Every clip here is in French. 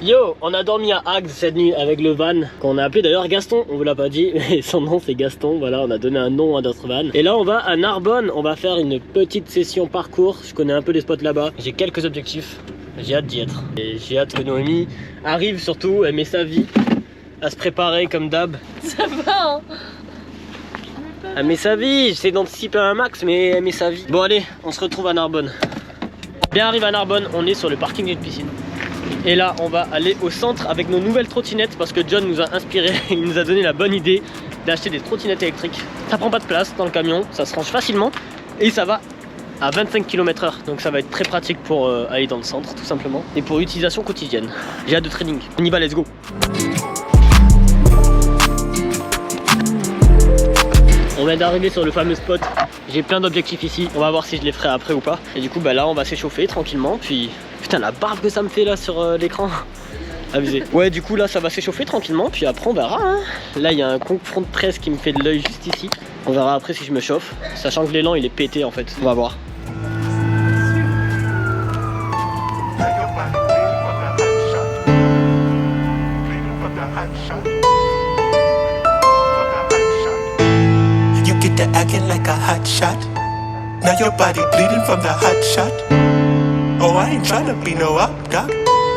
Yo, on a dormi à Agde cette nuit avec le van qu'on a appelé d'ailleurs Gaston, on vous l'a pas dit, mais son nom c'est Gaston, voilà, on a donné un nom à notre van. Et là on va à Narbonne, on va faire une petite session parcours, je connais un peu les spots là-bas, j'ai quelques objectifs, j'ai hâte d'y être. Et j'ai hâte que Noémie arrive surtout, elle met sa vie à se préparer comme d'hab. Ça va hein. Elle met sa vie, j'essaie d'anticiper un max mais elle met sa vie. Bon allez, on se retrouve à Narbonne. Bien arrivé à Narbonne, on est sur le parking d'une piscine. Et là on va aller au centre avec nos nouvelles trottinettes parce que John nous a inspiré, il nous a donné la bonne idée d'acheter des trottinettes électriques. Ça prend pas de place dans le camion, ça se range facilement et ça va à 25 km/h. Donc ça va être très pratique pour aller dans le centre tout simplement et pour l'utilisation quotidienne. J'ai hâte de training. On y va, let's go. On vient d'arriver sur le fameux spot. J'ai plein d'objectifs ici. On va voir si je les ferai après ou pas. Et du coup, bah là, on va s'échauffer tranquillement. Puis, putain, la barbe que ça me fait là sur l'écran. Abusé. Ouais, du coup, là, ça va s'échauffer tranquillement. Puis après, on verra. Hein. Là, il y a un confront de presse qui me fait de l'œil juste ici. On verra après si je me chauffe. Sachant que l'élan, il est pété en fait. On va voir. Acting like a hot shot. Now your body bleeding from the hot shot. Oh, I ain't tryna be no up doc.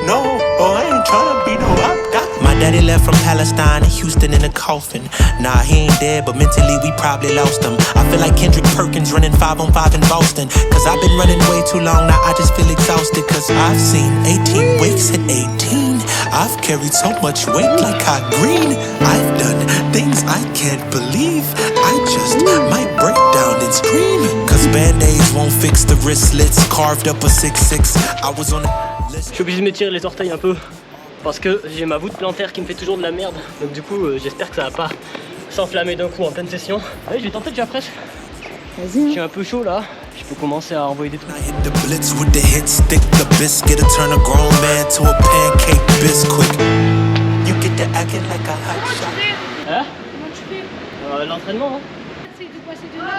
No, oh, I ain't tryna be no up doc. My daddy left from Palestine to Houston in a coffin. Nah, he ain't dead, but mentally we probably lost him. I feel like Kendrick Perkins running 5-on-5 in Boston. Cause I've been running way too long, now I just feel exhausted. Cause I've seen 18 weeks at 18. I've carried so much weight like hot green. I've done things I can't believe. I just might break down and scream. Cause band-aids won't fix the wristlets. Carved up a 6'6". I was on a list. Je suis obligé de me tirer les orteils un peu parce que j'ai ma voûte plantaire qui me fait toujours de la merde. Donc du coup, j'espère que ça va pas s'enflammer d'un coup en pleine session. Allez, je vais tenter déjà presque. Vas-y. Je suis un peu chaud là. Je peux commencer à envoyer des trucs. I hit the blitz with the hit stick, the biscuit to turn a grown man to a pancake biscuit. You get to acting like a hot shot. Hein? Comment tu fais? L'entraînement, hein? C'est de passer de là.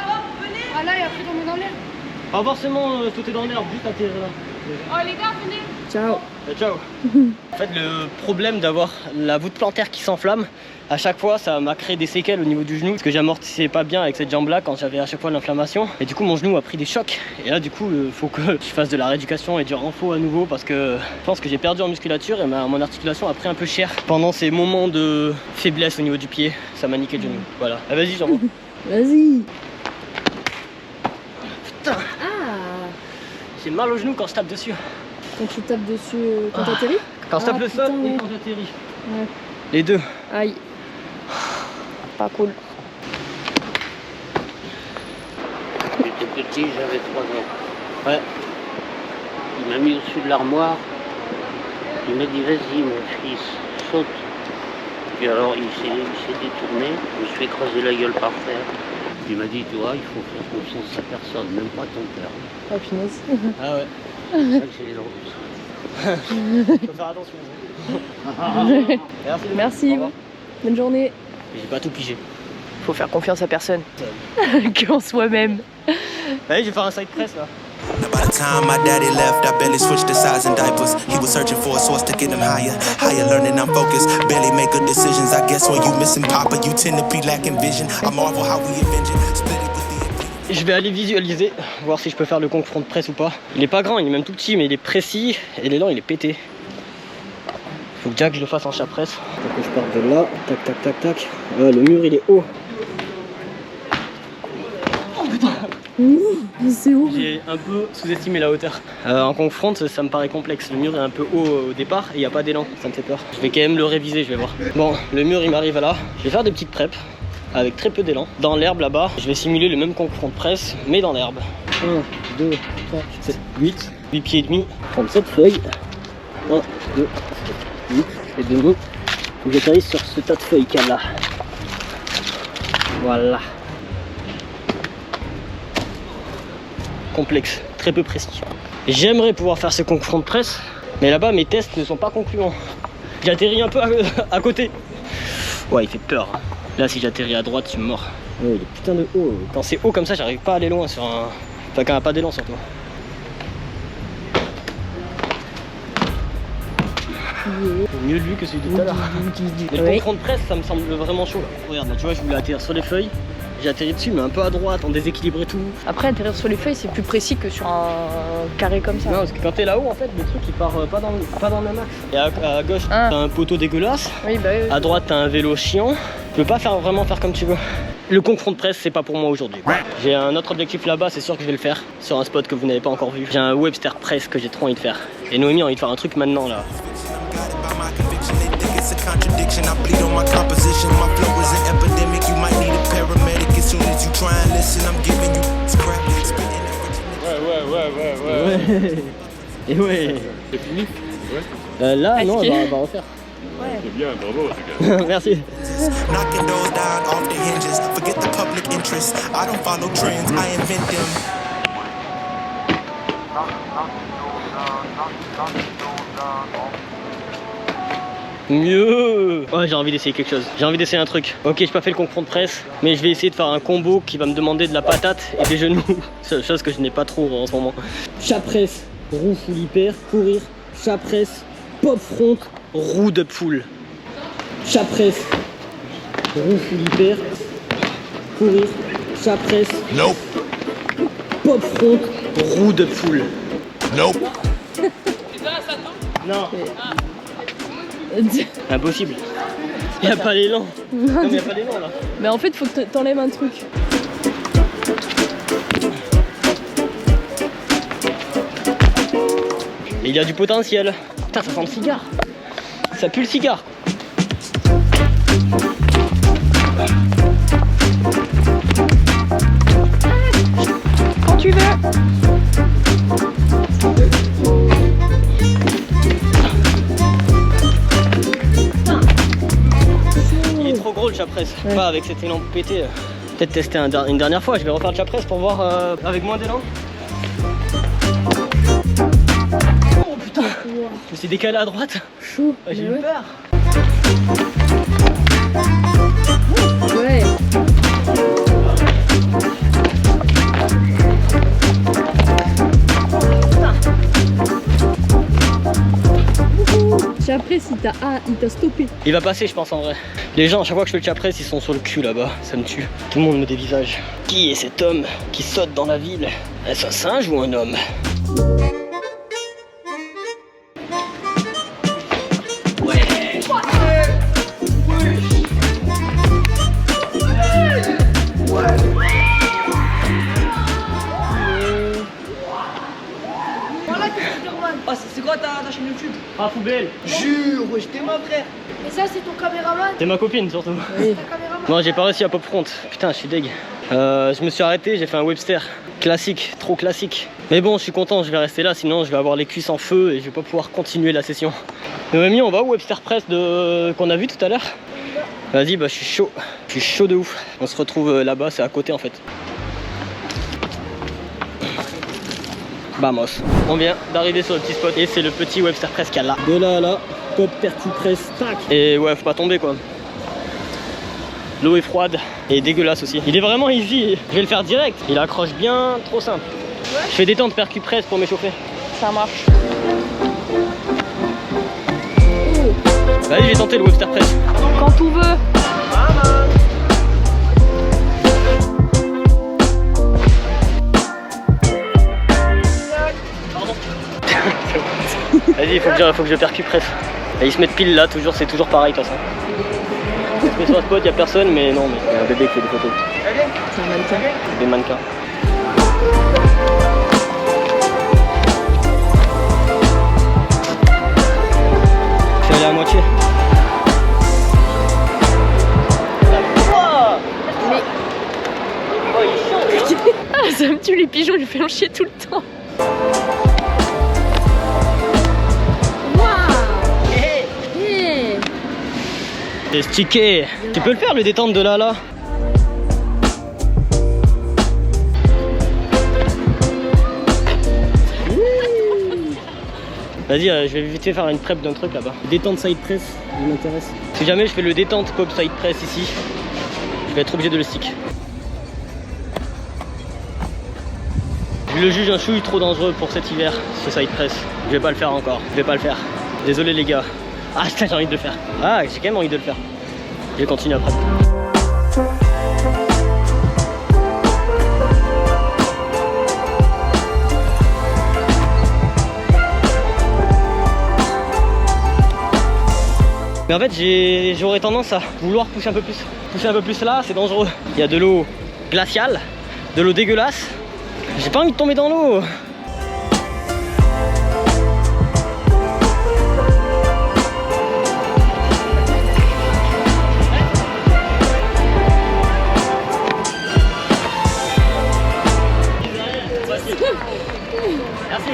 Ah là et après tomber dans l'air. Pas forcément tout est dans l'herbe, juste atterrir là. Oh les gars, venez. Ciao. Ciao. En fait, le problème d'avoir la voûte plantaire qui s'enflamme, à chaque fois ça m'a créé des séquelles au niveau du genou parce que j'amortissais pas bien avec cette jambe là quand j'avais à chaque fois l'inflammation et du coup mon genou a pris des chocs et là du coup il faut que je fasse de la rééducation et du renfort à nouveau parce que je pense que j'ai perdu en musculature et mon articulation a pris un peu cher pendant ces moments de faiblesse au niveau du pied, ça m'a niqué le genou. Voilà. Ah, vas-y, j'envoie. Vas-y. Putain, Ah. j'ai mal au genou quand je tape dessus. Quand tu tapes dessus, quand t'atterris? Quand je tape le sol putain, et ouais. quand j'atterris. Ouais. Les deux. Aïe. Pas cool. J'étais petit, j'avais 3 ans. Ouais. Il m'a mis au-dessus de l'armoire. Il m'a dit vas-y mon fils, saute. Puis alors il s'est détourné, je me suis écrasé la gueule par terre. Il m'a dit tu vois, il faut faire confiance à personne, même pas ton père. Oh punaise. Ah ouais. C'est ça que j'ai les dents. Faut faire attention. Merci. Merci. Au revoir. Bonne journée. J'ai pas tout pigé. Faut faire confiance à personne. Qu'en soi-même. Allez, je vais faire un side press là. Now by the time my daddy left, I barely switched the size and diapers. He was searching for a source to get him higher. Higher learning, I'm focused. Barely make good decisions. I guess when you missing Papa, you tend to be lacking vision. I marvel how we avenge it. Split it with the... Je vais aller visualiser, voir si je peux faire le confront de presse ou pas. Il est pas grand, il est même tout petit, mais il est précis et l'élan il est pété. Faut que déjà que je le fasse en chat presse. Donc je pars de là, tac tac tac tac. Ah, le mur il est haut. C'est où? J'ai un peu sous-estimé la hauteur. En confront, ça me paraît complexe. Le mur est un peu haut au départ et il n'y a pas d'élan, ça me fait peur. Je vais quand même le réviser, je vais voir. Bon, le mur il m'arrive là. Je vais faire des petites preps avec très peu d'élan. Dans l'herbe là-bas, je vais simuler le même confront de presse, mais dans l'herbe. 1, 2, 3, 7, 8. 8 pieds et demi. 37 feuilles. 1, 2, 8. Je fais demi. Faut que j'atterrisse sur ce tas de feuilles qu'il y a là. Voilà. Complexe, très peu précis. J'aimerais pouvoir faire ce confront de presse, mais là-bas mes tests ne sont pas concluants. J'atterris un peu à côté. Ouais, il fait peur. Là, si j'atterris à droite, je suis mort. Oh, il est putain de haut. Quand c'est haut comme ça, j'arrive pas à aller loin sur un Enfin, quand elle a pas d'élan surtout. Mieux de lui que celui de tout à l'heure. Mais le contrôle de presse, ça me semble vraiment chaud là. Regarde, là, tu vois, je voulais atterrir sur les feuilles. J'ai atterri dessus, mais un peu à droite, en déséquilibre et tout. Après, atterrir sur les feuilles, c'est plus précis que sur un carré comme ça. Non, parce que quand t'es là-haut, en fait, le truc il part pas dans le max. Et à gauche, Ah. t'as un poteau dégueulasse. Oui, bah oui. À droite, t'as un vélo chiant. Tu peux pas vraiment faire comme tu veux. Le concours de presse, c'est pas pour moi aujourd'hui. J'ai un autre objectif là-bas, c'est sûr que je vais le faire. Sur un spot que vous n'avez pas encore vu. J'ai un Webster Press que j'ai trop envie de faire. Et Noémie a envie de faire un truc maintenant là. It's a contradiction. I bleed on my composition. My flow is an epidemic. You might need a paramedic as soon as you try and listen. I'm giving you scrap, spitting Ouais. Et ouais. C'est fini? Ouais. Là, non, on va refaire. C'est bien, bravo, c'est bien. Merci. knocking those down off the hinges. Forget the public interest. I don't follow trends. I invent them. Mieux. Ouais, j'ai envie d'essayer quelque chose. J'ai envie d'essayer un truc. Ok, j'ai pas fait le concours de presse, mais je vais essayer de faire un combo qui va me demander de la patate et des genoux. Chose que je n'ai pas trop en ce moment. Chat presse, roue full hyper, courir, chat presse, pop front, roue de full. Chat presse, roue full hyper, courir, chat presse, Nope. pop front, roue de full. Nope. Non. Impossible. Il n'y a pas l'élan. Non, mais il n'y a pas d'élan là. Mais en fait, faut que t'enlèves un truc. Et il y a du potentiel. Putain, ça sent le cigare. Ça pue le cigare. Quand tu veux. Il est trop gros le chapresse. Pas avec cet élan pété. Peut-être tester une dernière fois. Je vais refaire le chapresse pour voir avec moins d'élan. Oh putain. Je me suis décalé à droite. Chaud. J'ai Mais eu peur. Ouais. Après, si t'as A, il t'a stoppé. Il va passer, je pense en vrai. Les gens, à chaque fois que je fais le chapresse, ils sont sur le cul là-bas. Ça me tue. Tout le monde me dévisage. Qui est cet homme qui saute dans la ville? Est-ce un singe ou un homme? Ah, c'est quoi ta chaîne YouTube? Ah, poubelle. Jure, ouais, j'étais moi, frère. Mais ça, c'est ton caméraman? C'est ma copine surtout. Ta caméraman? Non, j'ai pas réussi à pop front. Putain, je suis deg. Je me suis arrêté, j'ai fait un Webster. Classique, trop classique. Mais bon, je suis content, je vais rester là, sinon je vais avoir les cuisses en feu et je vais pas pouvoir continuer la session. Noémie, on va au Webster Press qu'on a vu tout à l'heure? Vas-y, bah je suis chaud. Je suis chaud de ouf. On se retrouve là-bas, c'est à côté en fait. Vamos. On vient d'arriver sur le petit spot et c'est le petit Webster Press qu'il y a là. De là à là, pop percu press, tac. Et ouais, faut pas tomber quoi. L'eau est froide et dégueulasse aussi. Il est vraiment easy. Je vais le faire direct. Il accroche bien, trop simple. Je fais détente percu press pour m'échauffer. Ça marche. Vas-y, je vais tenter le Webster Press. Quand tout veut. Vas-y, faut que je percu presse. Et ils se mettent pile là, toujours, c'est toujours pareil de toute façon. On se met sur un spot, y'a personne, mais non, mais il y a un bébé qui fait des photos. C'est un mannequin. Des mannequins. Je suis allé à moitié. Mais. Oh, il est chaud, hein. Ah, ça me tue, les pigeons, ils font chier tout le temps. Hey. C'est stické. Tu peux le faire, le détente de là là. Vas-y, je vais vite fait faire une prep d'un truc là-bas. Détente side press, il m'intéresse. Si jamais je fais le détente pop side press ici, je vais être obligé de le stick. Je le juge un chouille trop dangereux pour cet hiver, ce side press. Je vais pas le faire encore, je vais pas le faire. Désolé les gars. Ah putain, j'ai envie de le faire. Ah, j'ai quand même envie de le faire. Je vais continuer après. Mais en fait, j'aurais tendance à vouloir pousser un peu plus. Pousser un peu plus là, c'est dangereux. Il y a de l'eau glaciale, de l'eau dégueulasse. J'ai pas envie de tomber dans l'eau. Merci.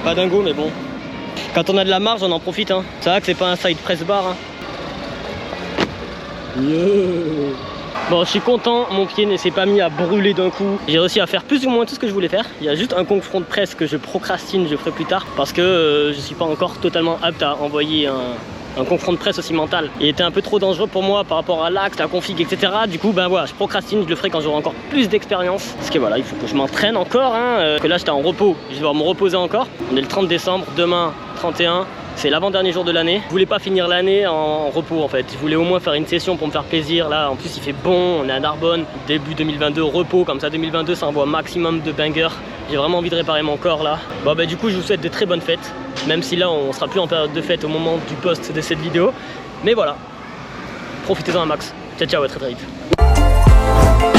Pas dingo mais bon. Quand on a de la marge on en profite hein. C'est vrai que c'est pas un side press bar hein. Bon je suis content, mon pied ne s'est pas mis à brûler d'un coup. J'ai réussi à faire plus ou moins tout ce que je voulais faire. Il y a juste un conk front press que je procrastine, je ferai plus tard. Parce que je suis pas encore totalement apte à envoyer un conk front press aussi mental. Il était un peu trop dangereux pour moi par rapport à l'axe, la config, etc. Du coup, ben voilà, je procrastine, je le ferai quand j'aurai encore plus d'expérience. Parce que voilà, il faut que je m'entraîne encore. Hein, que là, j'étais en repos, je vais devoir me reposer encore. On est le 30 décembre, demain 31. C'est l'avant-dernier jour de l'année. Je voulais pas finir l'année en repos en fait. Je voulais au moins faire une session pour me faire plaisir. Là, en plus, il fait bon. On est à Narbonne, début 2022, repos. Comme ça, 2022, ça envoie maximum de bangers. J'ai vraiment envie de réparer mon corps là. Bon, bah, du coup, je vous souhaite de très bonnes fêtes. Même si là, on sera plus en période de fête au moment du post de cette vidéo. Mais voilà, profitez-en un max. Ciao, ciao, à très très vite.